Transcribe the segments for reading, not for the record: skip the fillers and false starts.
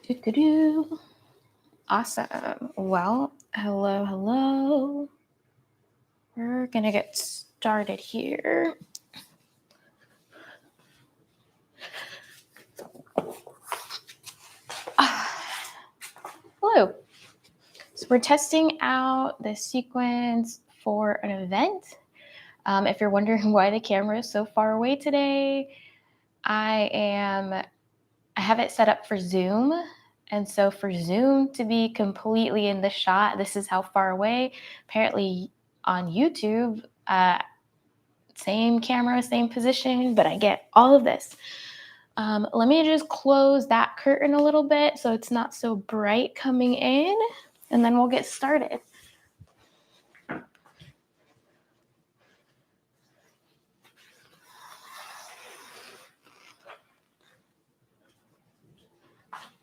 Do-do-do. Awesome. Well, hello. We're going to get started here. Hello. So we're testing out the sequence for an event. If you're wondering why the camera is so far away today, I have it set up for Zoom. And so for Zoom to be completely in the shot, this is how far away. Apparently on YouTube, same camera, same position, but I get all of this. Let me just close that curtain a little bit so it's not so bright coming in, and then we'll get started.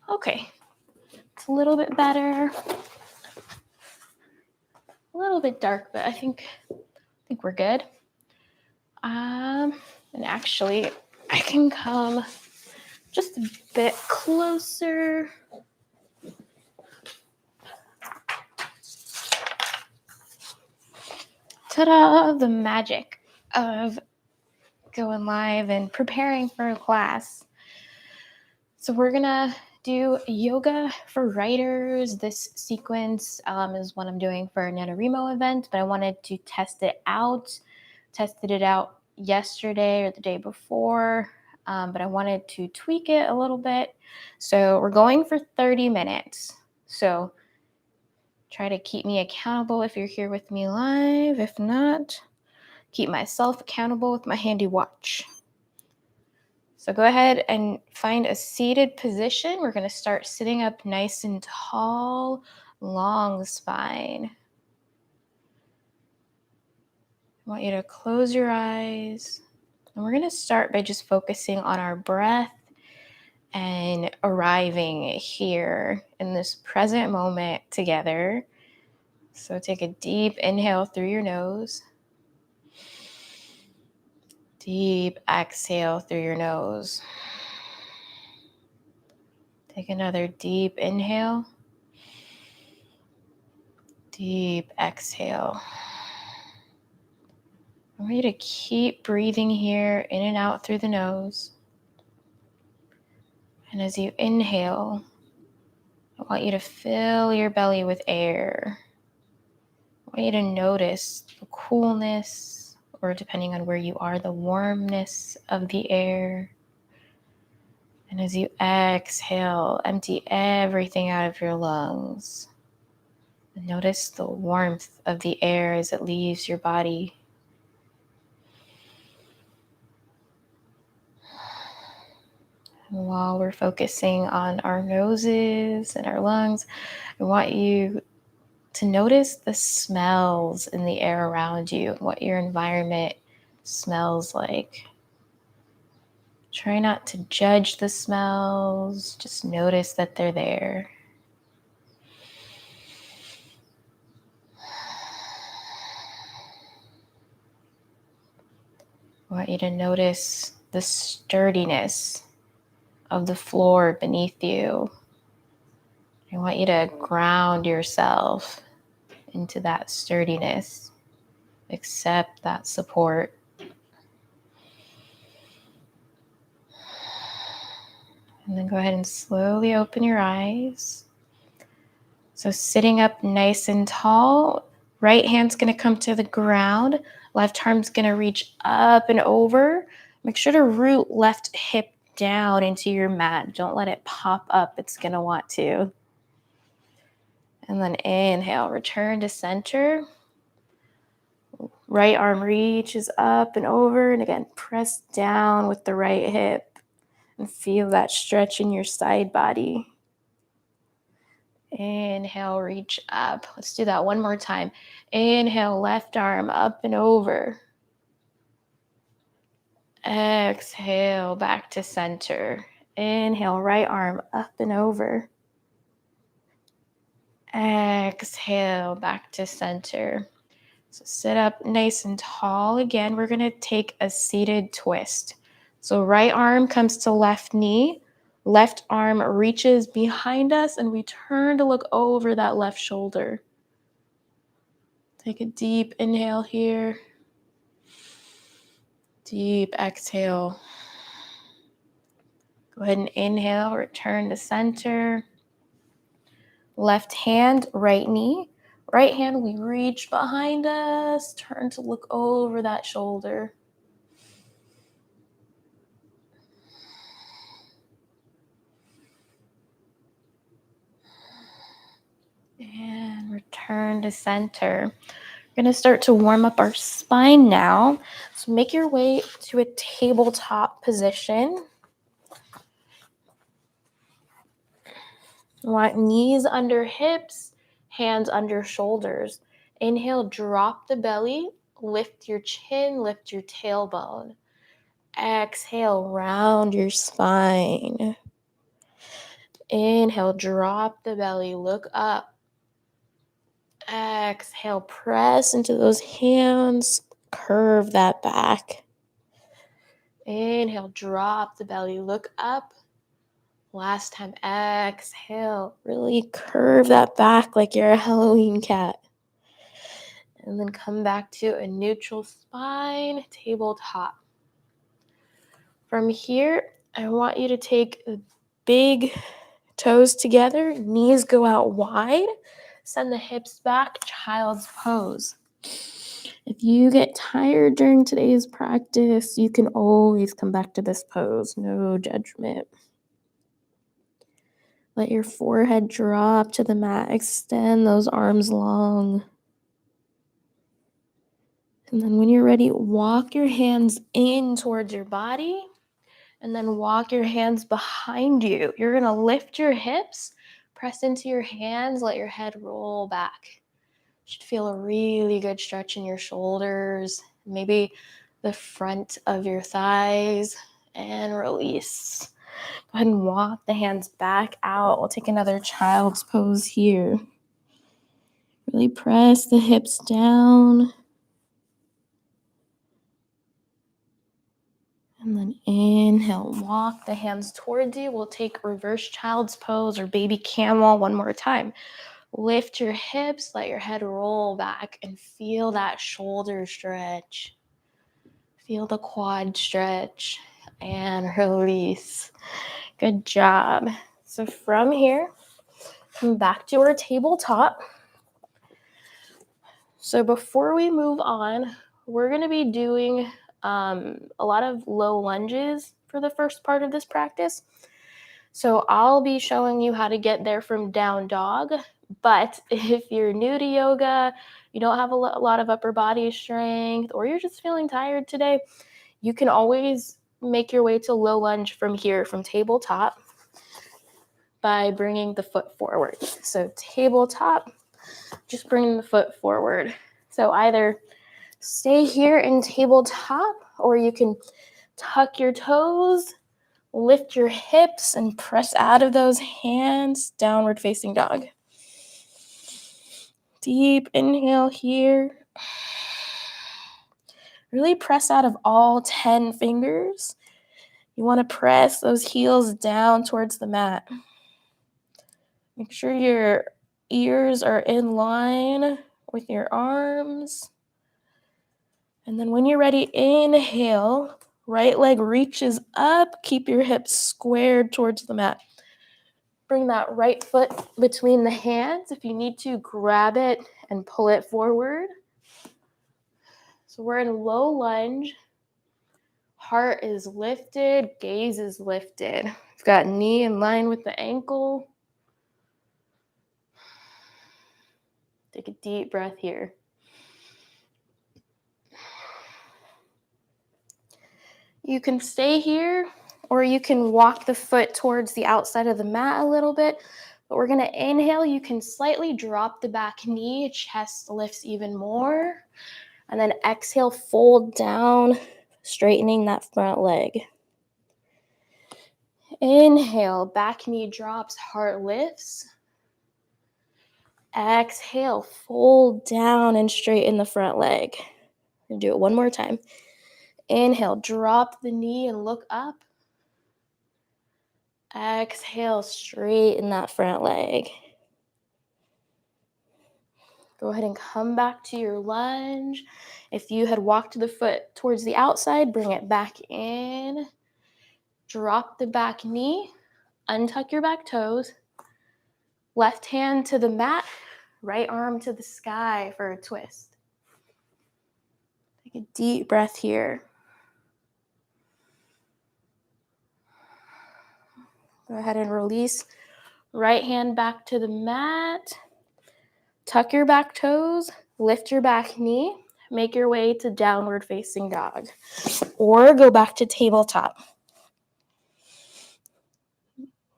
Okay, it's a little bit better. A little bit dark, but I think we're good. And actually, I can come just a bit closer. Ta-da! The magic of going live and preparing for a class. So we're gonna do yoga for writers. This sequence is what I'm doing for a NaNoWriMo event, but I wanted to test it out. Tested it out yesterday or the day before, but I wanted to tweak it a little bit. So we're going for 30 minutes. So try to keep me accountable if you're here with me live. If not, keep myself accountable with my handy watch. So go ahead and find a seated position. We're going to start sitting up nice and tall, long spine. I want you to close your eyes. And we're going to start by just focusing on our breath and arriving here in this present moment together. So take a deep inhale through your nose. Deep exhale through your nose. Take another deep inhale. Deep exhale. I want you to keep breathing here in and out through the nose. And as you inhale, I want you to fill your belly with air. I want you to notice the coolness, or depending on where you are, the warmness of the air. And as you exhale, empty everything out of your lungs. And notice the warmth of the air as it leaves your body. And while we're focusing on our noses and our lungs, I want you to notice the smells in the air around you, what your environment smells like. Try not to judge the smells, just notice that they're there. I want you to notice the sturdiness of the floor beneath you. I want you to ground yourself into that sturdiness. Accept that support. And then go ahead and slowly open your eyes. So sitting up nice and tall, right hand's going to come to the ground. Left arm's going to reach up and over. Make sure to root left hip down into your mat. Don't let it pop up. It's going to want to. And then inhale, return to center. Right arm reaches up and over. And again, press down with the right hip. And feel that stretch in your side body. Inhale, reach up. Let's do that one more time. Inhale, left arm up and over. Exhale, back to center. Inhale, right arm up and over. Exhale, back to center. So sit up nice and tall. Again, we're going to take a seated twist. So right arm comes to left knee. Left arm reaches behind us and we turn to look over that left shoulder. Take a deep inhale here. Deep exhale. Go ahead and inhale, return to center. Left hand, right knee. Right hand, we reach behind us, turn to look over that shoulder. And return to center. We're going to start to warm up our spine now. So make your way to a tabletop position. You want knees under hips, hands under shoulders. Inhale, drop the belly, lift your chin, lift your tailbone. Exhale, round your spine. Inhale, drop the belly, look up. Exhale, press into those hands, curve that back. Inhale, drop the belly, look up. Last time, exhale, really curve that back like you're a Halloween cat. And then come back to a neutral spine, tabletop. From here, I want you to take the big toes together, knees go out wide, send the hips back, child's pose. If you get tired during today's practice, you can always come back to this pose, no judgment. Let your forehead drop to the mat, extend those arms long. And then when you're ready, walk your hands in towards your body and then walk your hands behind you. You're going to lift your hips, press into your hands, let your head roll back. You should feel a really good stretch in your shoulders, maybe the front of your thighs, and release. Go ahead and walk the hands back out. We'll take another child's pose here. Really press the hips down. And then inhale, walk the hands towards you. We'll take reverse child's pose or baby camel one more time. Lift your hips, let your head roll back, and feel that shoulder stretch. Feel the quad stretch and release. Good job. So from here, come back to our tabletop. So before we move on, we're going to be doing a lot of low lunges for the first part of this practice. So I'll be showing you how to get there from down dog. But if you're new to yoga, you don't have a lot of upper body strength, or you're just feeling tired today, you can always make your way to low lunge from here, from tabletop, by bringing the foot forward. So tabletop, just bring the foot forward. So either stay here in tabletop, or you can tuck your toes, lift your hips, and press out of those hands, downward facing dog. Deep inhale here. Really press out of all 10 fingers. You want to press those heels down towards the mat. Make sure your ears are in line with your arms. And then when you're ready, inhale. Right leg reaches up. Keep your hips squared towards the mat. Bring that right foot between the hands. If you need to, grab it and pull it forward. So we're in low lunge. Heart is lifted, gaze is lifted. We've got knee in line with the ankle. Take a deep breath here. You can stay here, or you can walk the foot towards the outside of the mat a little bit. But we're going to inhale. You can slightly drop the back knee, chest lifts even more. And then exhale, fold down, straightening that front leg. Inhale, back knee drops, heart lifts. Exhale, fold down and straighten the front leg. We're going to do it one more time. Inhale, drop the knee and look up. Exhale, straighten that front leg. Go ahead and come back to your lunge. If you had walked the foot towards the outside, bring it back in. Drop the back knee, untuck your back toes. Left hand to the mat, right arm to the sky for a twist. Take a deep breath here. Go ahead and release. Right hand back to the mat. Tuck your back toes, lift your back knee, make your way to downward facing dog. Or go back to tabletop.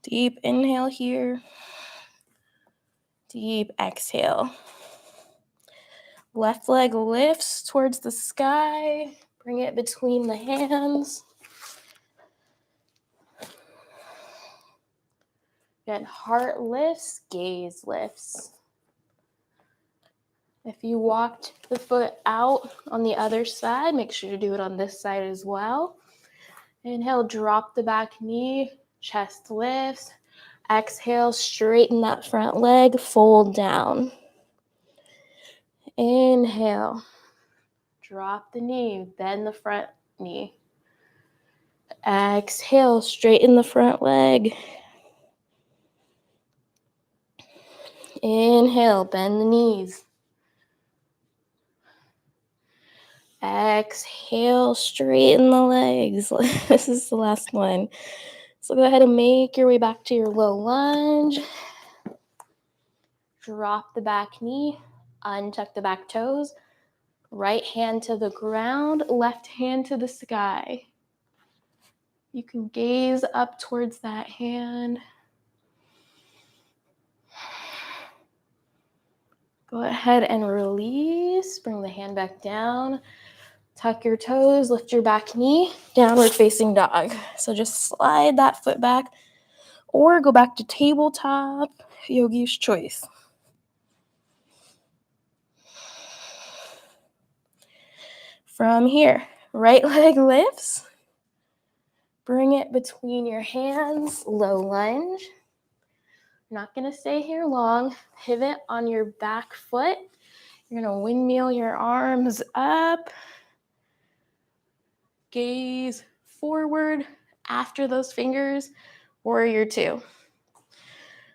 Deep inhale here. Deep exhale. Left leg lifts towards the sky. Bring it between the hands. Good. Heart lifts, gaze lifts. If you walked the foot out on the other side, make sure to do it on this side as well. Inhale, drop the back knee, chest lifts. Exhale, straighten that front leg, fold down. Inhale, drop the knee, bend the front knee. Exhale, straighten the front leg. Inhale, bend the knees. Exhale, straighten the legs. This is the last one. So go ahead and make your way back to your low lunge. Drop the back knee, untuck the back toes. Right hand to the ground, left hand to the sky. You can gaze up towards that hand. Go ahead and release. Bring the hand back down. Tuck your toes, lift your back knee, downward facing dog. So just slide that foot back or go back to tabletop, yogi's choice. From here, right leg lifts. Bring it between your hands, low lunge. You're not going to stay here long. Pivot on your back foot. You're going to windmill your arms up. Gaze forward after those fingers, warrior two.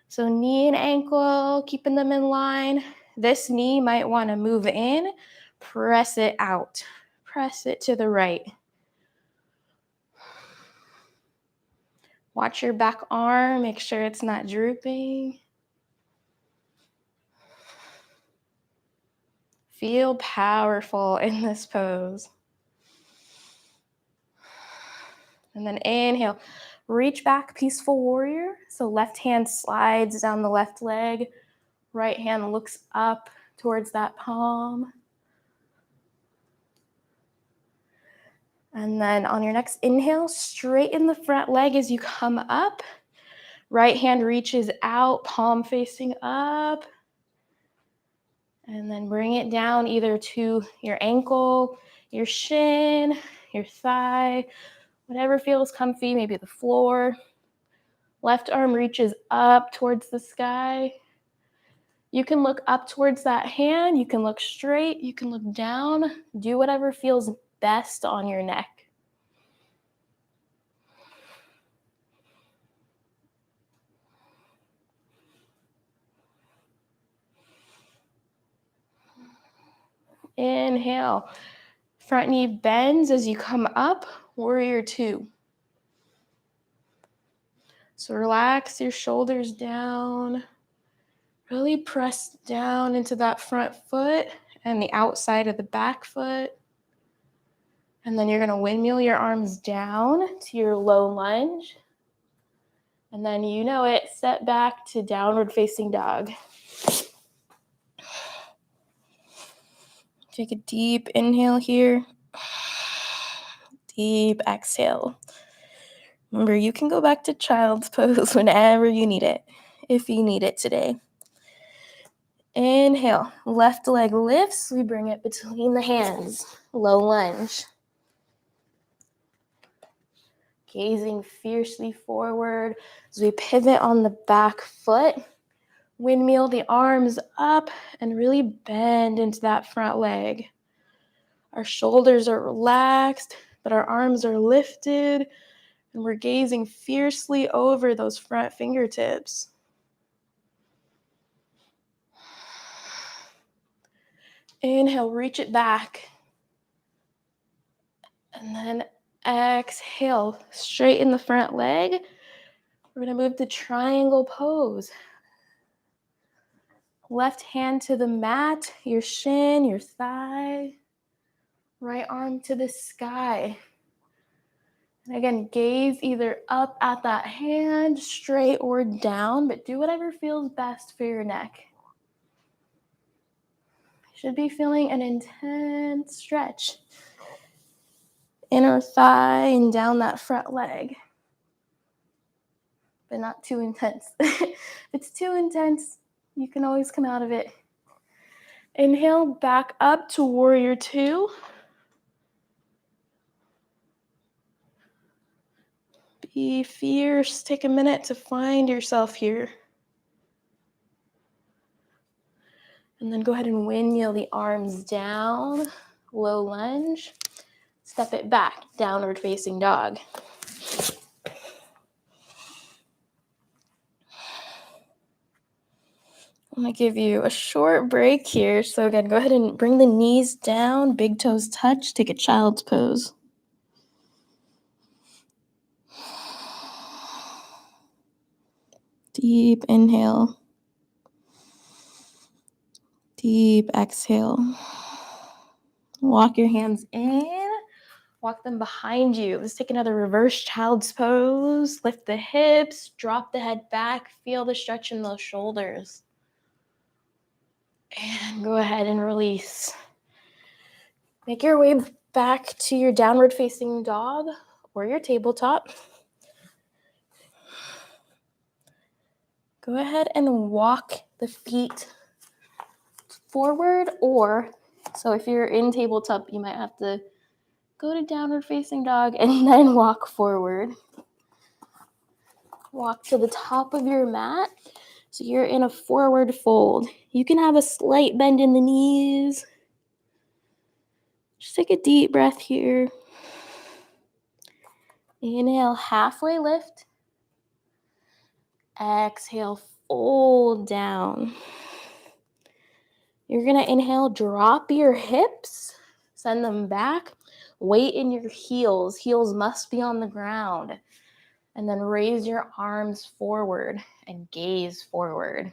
So knee and ankle, keeping them in line. This knee might want to move in, press it out, press it to the right. Watch your back arm, make sure it's not drooping. Feel powerful in this pose. And then inhale, reach back, peaceful warrior. So left hand slides down the left leg, right hand looks up towards that palm. And then on your next inhale, straighten the front leg as you come up. Right hand reaches out, palm facing up. And then bring it down either to your ankle, your shin, your thigh, whatever feels comfy, maybe the floor. Left arm reaches up towards the sky. You can look up towards that hand. You can look straight. You can look down. Do whatever feels best on your neck. Inhale. Front knee bends as you come up, warrior two. So relax your shoulders down. Really press down into that front foot and the outside of the back foot. And then you're going to windmill your arms down to your low lunge. And then you know it, set back to downward facing dog. Take a deep inhale here. Deep exhale. Remember, you can go back to child's pose whenever you need it, if you need it today. Inhale, left leg lifts. We bring it between the hands, low lunge. gazing fiercely forward as we pivot on the back foot. Windmill the arms up and really bend into that front leg. Our shoulders are relaxed, but our arms are lifted, and we're gazing fiercely over those front fingertips. Inhale, reach it back. And then exhale, straighten the front leg. We're going to move to triangle pose. Left hand to the mat, your shin, your thigh. Right arm to the sky. And again, gaze either up at that hand, straight or down, but do whatever feels best for your neck. You should be feeling an intense stretch. Inner thigh and down that front leg. But not too intense. If it's too intense, you can always come out of it. Inhale, back up to warrior two. Be fierce. Take a minute to find yourself here. And then go ahead and windmill the arms down. Low lunge. Step it back. Downward facing dog. I'm going to give you a short break here. So again, go ahead and bring the knees down. Big toes touch. Take a child's pose. Deep inhale. Deep exhale. Walk your hands in. Walk them behind you. Let's take another reverse child's pose. Lift the hips. Drop the head back. Feel the stretch in those shoulders. And go ahead and release. Make your way back to your downward facing dog or your tabletop. Go ahead and walk the feet forward, or so if you're in tabletop, you might have to go to downward facing dog and then walk forward. Walk to the top of your mat. So you're in a forward fold. You can have a slight bend in the knees. Just take a deep breath here. Inhale, halfway lift. Exhale, fold down. You're going to inhale, drop your hips, send them back. Weight in your heels. Heels must be on the ground. And then raise your arms forward and gaze forward.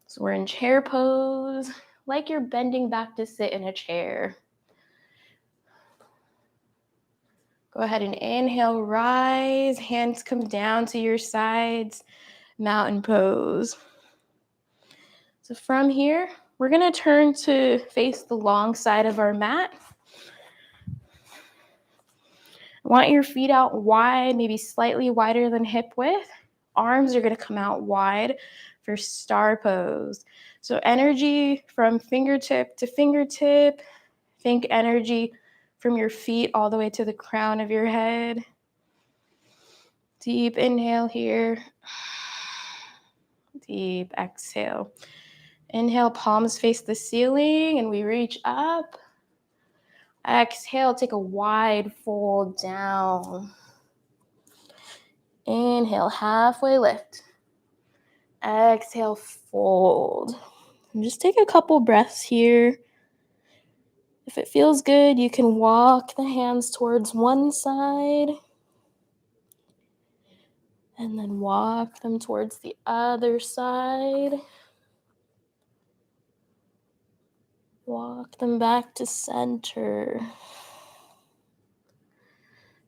So we're in chair pose, like you're bending back to sit in a chair. Go ahead and inhale, rise, hands come down to your sides, mountain pose. So from here, we're going to turn to face the long side of our mat. Want your feet out wide, maybe slightly wider than hip width. Arms are going to come out wide for star pose. So energy from fingertip to fingertip. Think energy from your feet all the way to the crown of your head. Deep inhale here. Deep exhale. Inhale, palms face the ceiling, and we reach up. Exhale, take a wide fold down. Inhale, halfway lift. Exhale, fold. And just take a couple breaths here. If it feels good, you can walk the hands towards one side and then walk them towards the other side. Walk them back to center.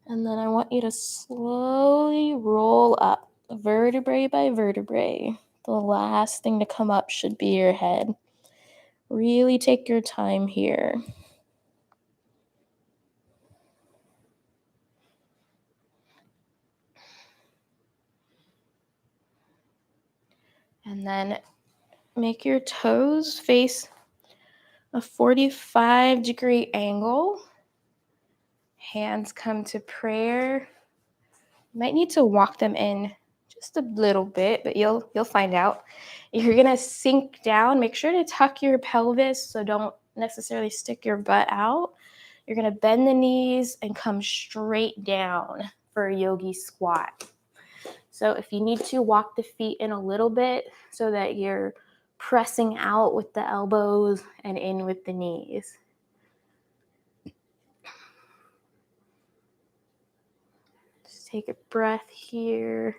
And then I want you to slowly roll up, vertebrae by vertebrae. The last thing to come up should be your head. Really take your time here. And then make your toes face a 45-degree angle. Hands come to prayer. You might need to walk them in just a little bit, but you'll find out. You're going to sink down. Make sure to tuck your pelvis, so don't necessarily stick your butt out. You're going to bend the knees and come straight down for a Yogi Squat. So if you need to, walk the feet in a little bit so that you're pressing out with the elbows and in with the knees. Just take a breath here.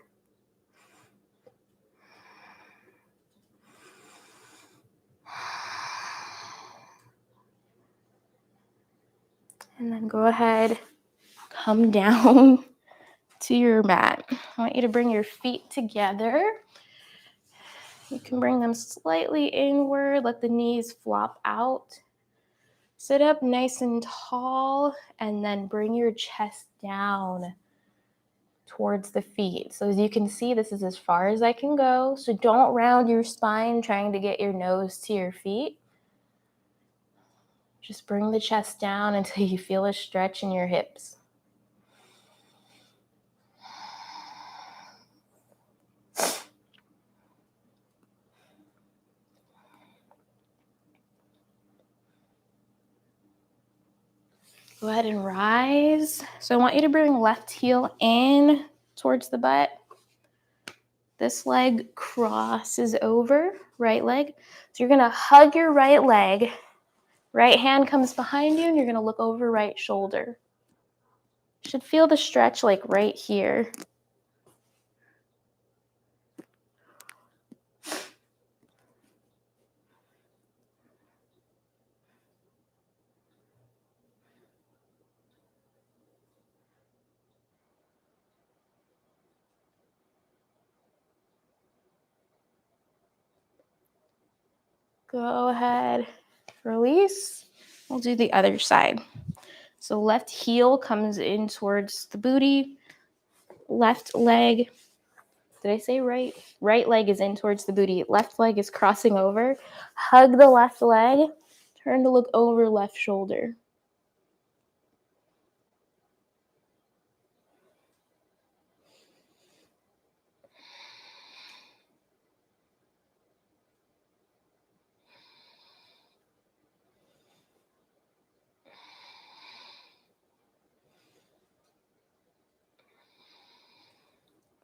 And then go ahead, come down to your mat. I want you to bring your feet together. You can bring them slightly inward, let the knees flop out. Sit up nice and tall, and then bring your chest down towards the feet. So as you can see, this is as far as I can go. So don't round your spine trying to get your nose to your feet. Just bring the chest down until you feel a stretch in your hips. Go ahead and rise. So I want you to bring left heel in towards the butt. This leg crosses over, right leg. So you're gonna hug your right leg. Right hand comes behind you and you're gonna look over right shoulder. You should feel the stretch like right here. Go ahead, release. We'll do the other side. So left heel comes in towards the booty. Left leg, did I say right? Right leg is in towards the booty. Left leg is crossing over. Hug the left leg. Turn to look over left shoulder.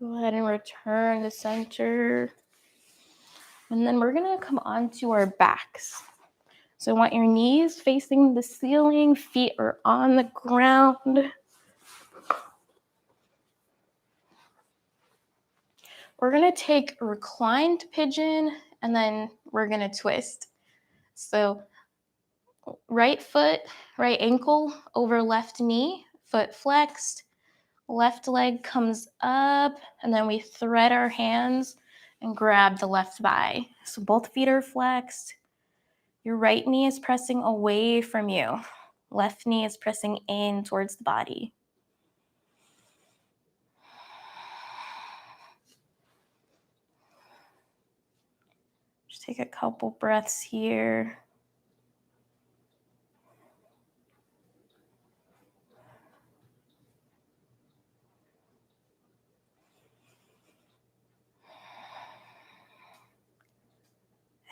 Go ahead and return to center. And then we're going to come onto our backs. So I want your knees facing the ceiling, feet are on the ground. We're going to take a reclined pigeon and then we're going to twist. So right foot, right ankle over left knee, foot flexed. Left leg comes up, and then we thread our hands and grab the left thigh. So both feet are flexed. Your right knee is pressing away from you. Left knee is pressing in towards the body. Just take a couple breaths here.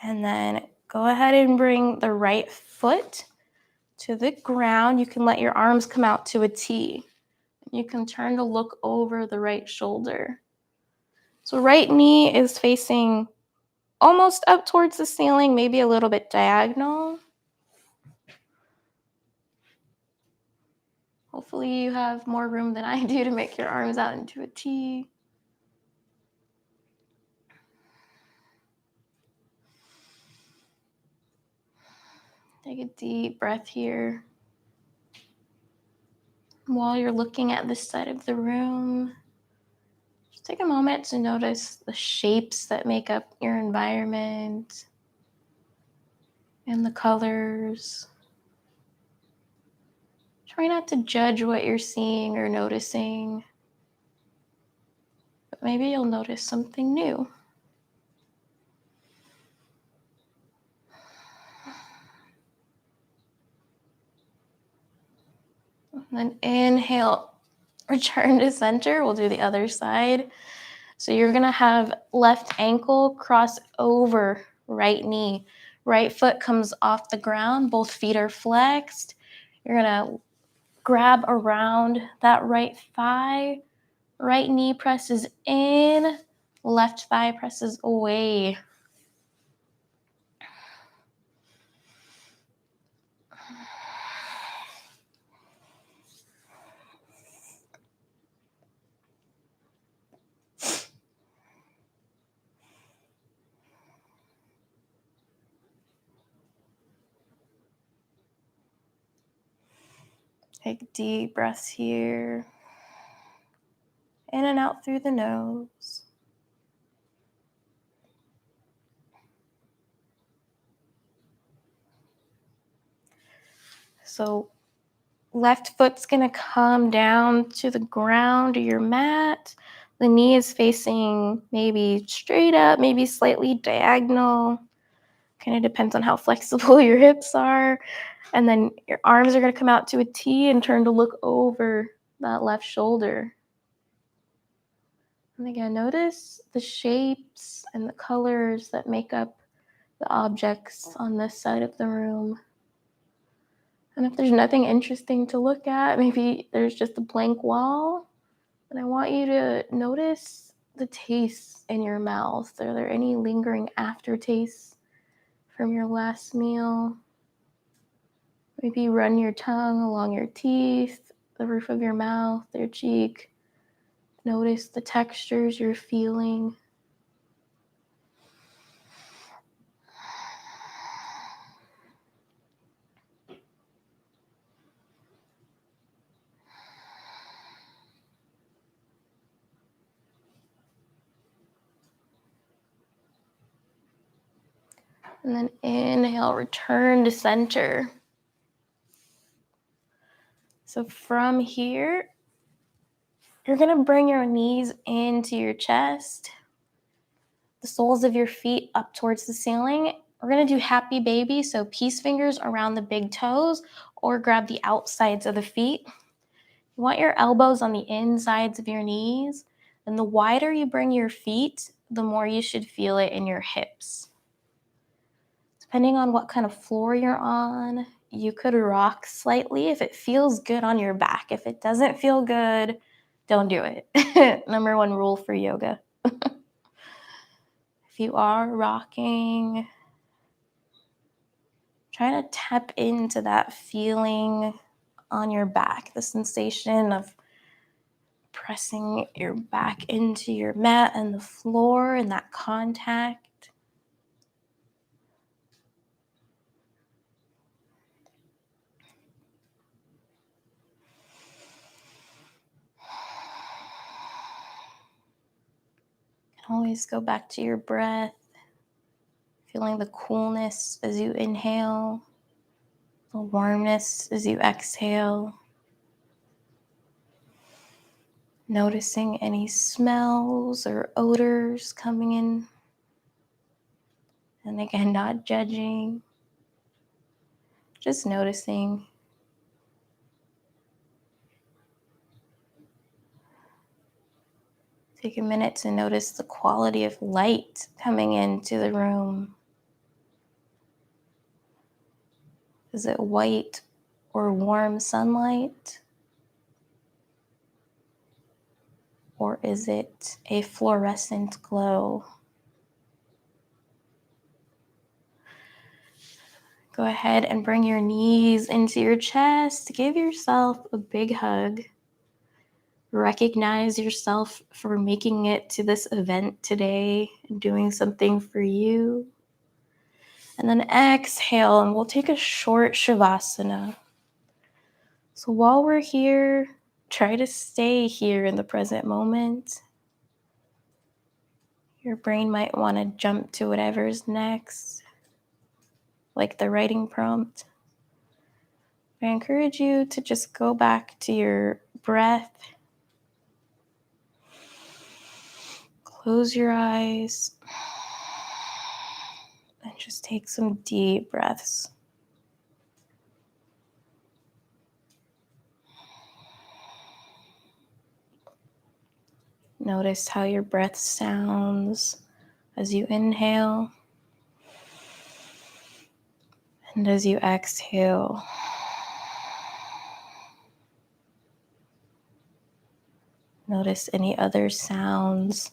And then go ahead and bring the right foot to the ground. You can let your arms come out to a T. You can turn to look over the right shoulder. So right knee is facing almost up towards the ceiling, maybe a little bit diagonal. Hopefully you have more room than I do to make your arms out into a T. Take a deep breath here. While you're looking at this side of the room, just take a moment to notice the shapes that make up your environment and the colors. Try not to judge what you're seeing or noticing, but maybe you'll notice something new. And then inhale, return to center. We'll do the other side. So you're going to have left ankle cross over right knee. Right foot comes off the ground. Both feet are flexed. You're going to grab around that right thigh. Right knee presses in. Left thigh presses away. Take deep breaths here. In and out through the nose. So left foot's going to come down to the ground or your mat. The knee is facing maybe straight up, maybe slightly diagonal. Kind of depends on how flexible your hips are. And then your arms are going to come out to a T and turn to look over that left shoulder. And again, notice the shapes and the colors that make up the objects on this side of the room. And if there's nothing interesting to look at, maybe there's just a blank wall, and I want you to notice the tastes in your mouth. Are there any lingering aftertastes from your last meal? Maybe run your tongue along your teeth, the roof of your mouth, your cheek. Notice the textures you're feeling. And then inhale, return to center. So from here, you're going to bring your knees into your chest, the soles of your feet up towards the ceiling. We're going to do happy baby, so peace fingers around the big toes or grab the outsides of the feet. You want your elbows on the insides of your knees, and the wider you bring your feet, the more you should feel it in your hips. Depending on what kind of floor you're on, you could rock slightly if it feels good on your back. If it doesn't feel good, don't do it. Number one rule for yoga. If you are rocking, try to tap into that feeling on your back, the sensation of pressing your back into your mat and the floor and that contact. You can always go back to your breath, feeling the coolness as you inhale, the warmness as you exhale. Noticing any smells or odors coming in. And again, not judging, just noticing. Take a minute to notice the quality of light coming into the room. Is it white or warm sunlight? Or is it a fluorescent glow? Go ahead and bring your knees into your chest. Give yourself a big hug. Recognize yourself for making it to this event today and doing something for you. And then exhale, and we'll take a short Shavasana. So while we're here, try to stay here in the present moment. Your brain might want to jump to whatever's next, like the writing prompt. I encourage you to just go back to your breath. Close your eyes and just take some deep breaths. Notice how your breath sounds as you inhale and as you exhale. Notice any other sounds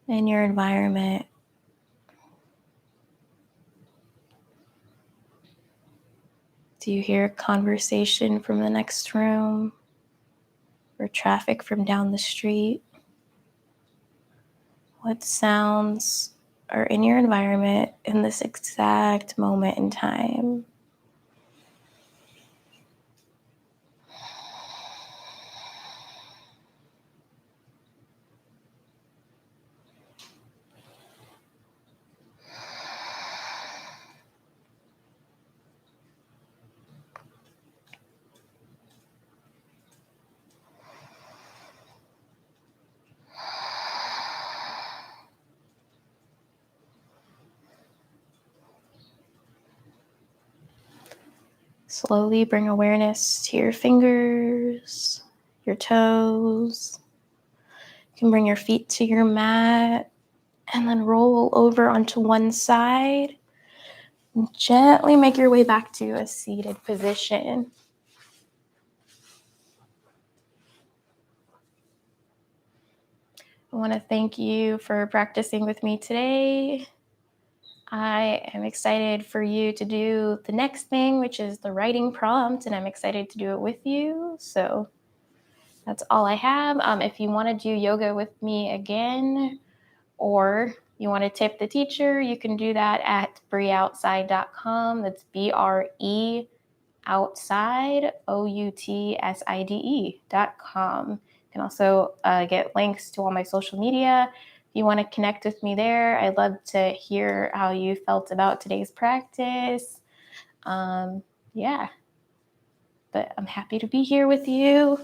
in your environment. Do you hear a conversation from the next room or traffic from down the street? What sounds are in your environment in this exact moment in time? Slowly bring awareness to your fingers, your toes. You can bring your feet to your mat and then roll over onto one side and gently make your way back to a seated position. I want to thank you for practicing with me today. I am excited for you to do the next thing, which is the writing prompt, and I'm excited to do it with you. So that's all I have. If you want to do yoga with me again, or you want to tip the teacher, you can do that at BreOutside.com. That's BRE outside, OUTSIDE.com. You can also get links to all my social media. If you want to connect with me there, I'd love to hear how you felt about today's practice. Yeah, but I'm happy to be here with you.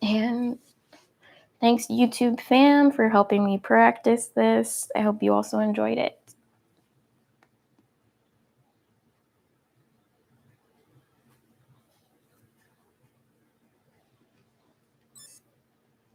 And thanks, YouTube fam, for helping me practice this. I hope you also enjoyed it.